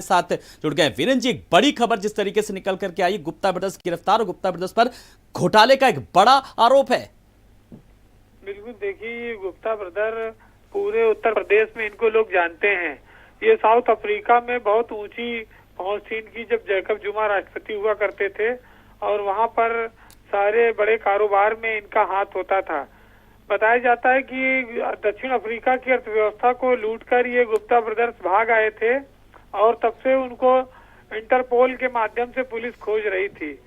साथ जुड़ गए वीरेन जी। एक बड़ी खबर जिस तरीके से निकल करके आई, गुप्ता ब्रदर्स गिरफ्तार और गुप्ता ब्रदर्स पर घोटाले का एक बड़ा आरोप है। बिल्कुल, देखिए ये गुप्ता ब्रदर पूरे उत्तर प्रदेश में इनको लोग जानते हैं। ये साउथ अफ्रीका में बहुत ऊंची पहुंच थी इनकी जब जैकब जुमा राष्ट्रपति हुआ करते थे और वहां पर सारे बड़े कारोबार में इनका हाथ होता था। बताया जाता है कि दक्षिण अफ्रीका की अर्थव्यवस्था को लूटकर ये गुप्ता ब्रदर्स भाग आए थे और तब से उनको इंटरपोल के माध्यम से पुलिस खोज रही थी।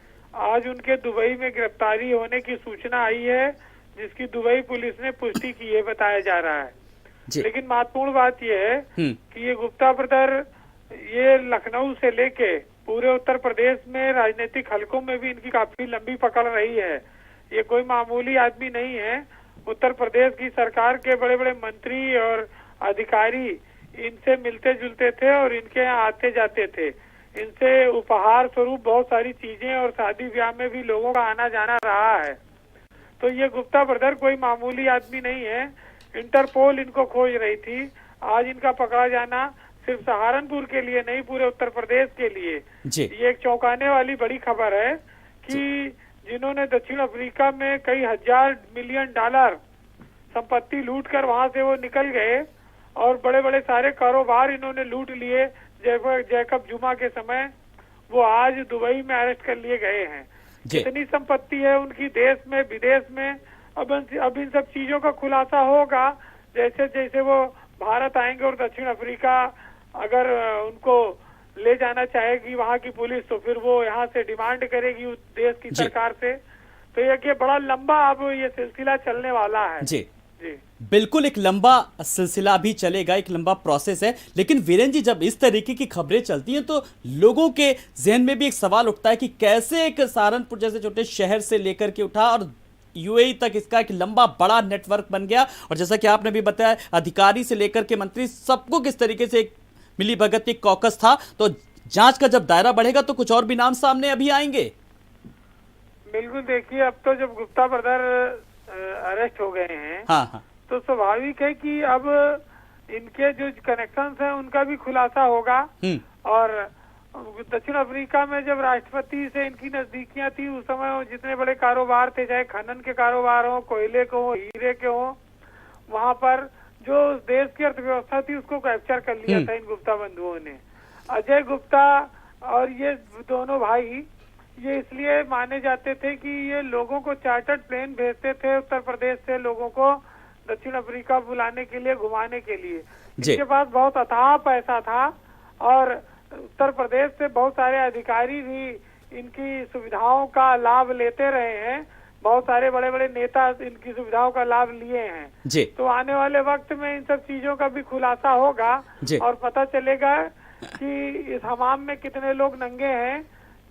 आज उनके दुबई में गिरफ्तारी होने की सूचना आई है, जिसकी दुबई पुलिस ने पुष्टि की है, बताया जा रहा है। लेकिन महत्वपूर्ण बात यह है कि ये गुप्ता ब्रदर ये लखनऊ से लेके पूरे उत्तर प्रदेश में राजनीतिक हलकों में भी इनकी काफी लंबी पकड़ रही है। ये कोई मामूली आदमी नहीं है। उत्तर प्रदेश की सरकार के बड़े बड़े मंत्री और अधिकारी इनसे मिलते जुलते थे और इनके यहाँ आते जाते थे। इनसे उपहार स्वरूप बहुत सारी चीजें और शादी ब्याह में भी लोगों का आना जाना रहा है। तो ये गुप्ता ब्रदर कोई मामूली आदमी नहीं है। इंटरपोल इनको खोज रही थी। आज इनका पकड़ा जाना सिर्फ सहारनपुर के लिए नहीं, पूरे उत्तर प्रदेश के लिए ये एक चौंकाने वाली बड़ी खबर है कि जिन्होंने दक्षिण अफ्रीका में कई हजार मिलियन डॉलर संपत्ति लूटकर वहां से वो निकल गए और बड़े बड़े सारे कारोबार इन्होंने लूट लिए जैकब जुमा के समय, वो आज दुबई में अरेस्ट कर लिए गए हैं। कितनी संपत्ति है उनकी देश में विदेश में, अब इन सब चीजों का खुलासा होगा जैसे जैसे वो भारत आएंगे। और दक्षिण अफ्रीका अगर उनको ले जाना चाहेगी वहां की पुलिस, तो फिर वो यहाँ से डिमांड करेगी उस देश की सरकार से। तो ये बड़ा लंबा अब ये सिलसिला चलने वाला है। जी बिल्कुल, एक लंबा सिलसिला भी चलेगा, एक लंबा प्रोसेस है। लेकिन वीरेन जी, जब इस तरीके की खबरें चलती हैं तो लोगों के जहन में भी एक सवाल उठता है कि कैसे एक सहारनपुर जैसे छोटे शहर से लेकर के उठा और यूएई तक इसका एक लंबा बड़ा नेटवर्क बन गया। और जैसा कि आपने भी बताया, अधिकारी से लेकर के मंत्री सबको किस तरीके से एक मिली भगत की कॉकस था। तो जांच का जब दायरा बढ़ेगा तो कुछ और भी नाम सामने अभी आएंगे। बिल्कुल, देखिए अब तो जब गुप्ता ब्रदर अरेस्ट हो गए हैं, हाँ, तो स्वाभाविक है कि अब इनके जो कनेक्शंस हैं उनका भी खुलासा होगा। और दक्षिण अफ्रीका में जब राष्ट्रपति से इनकी नजदीकियां थी, उस समय जितने बड़े कारोबार थे, चाहे खनन के कारोबार हो, कोयले के हो, हीरे के हो, वहां पर जो देश की अर्थव्यवस्था थी उसको कैप्चर कर लिया था इन गुप्ता बंधुओं ने। अजय गुप्ता और ये दोनों भाई ये इसलिए माने जाते थे कि ये लोगों को चार्टर्ड प्लेन भेजते थे उत्तर प्रदेश से, लोगों को दक्षिण अफ्रीका बुलाने के लिए, घुमाने के लिए। इनके पास बहुत अथाह पैसा था और उत्तर प्रदेश से बहुत सारे अधिकारी भी इनकी सुविधाओं का लाभ लेते रहे हैं। बहुत सारे बड़े बड़े नेता इनकी सुविधाओं का लाभ लिए हैं। तो आने वाले वक्त में इन सब चीजों का भी खुलासा होगा और पता चलेगा कि इस हमाम में कितने लोग नंगे हैं।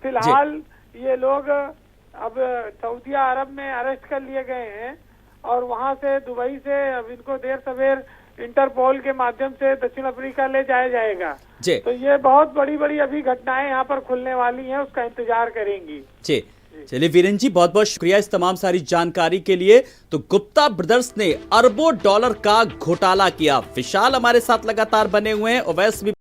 फिलहाल ये लोग अब सऊदी अरब में अरेस्ट कर लिए गए हैं और वहां से दुबई से अब इनको देर सवेर इंटरपोल के माध्यम से दक्षिण अफ्रीका ले जाया जाएगा। तो ये बहुत बड़ी बड़ी अभी घटनाएं यहाँ पर खुलने वाली हैं, उसका इंतजार करेंगी। चलिए वीरेन जी, बहुत बहुत शुक्रिया इस तमाम सारी जानकारी के लिए। तो गुप्ता ब्रदर्स ने अरबों डॉलर का घोटाला किया। विशाल हमारे साथ लगातार बने हुए हैं। ओवैस भी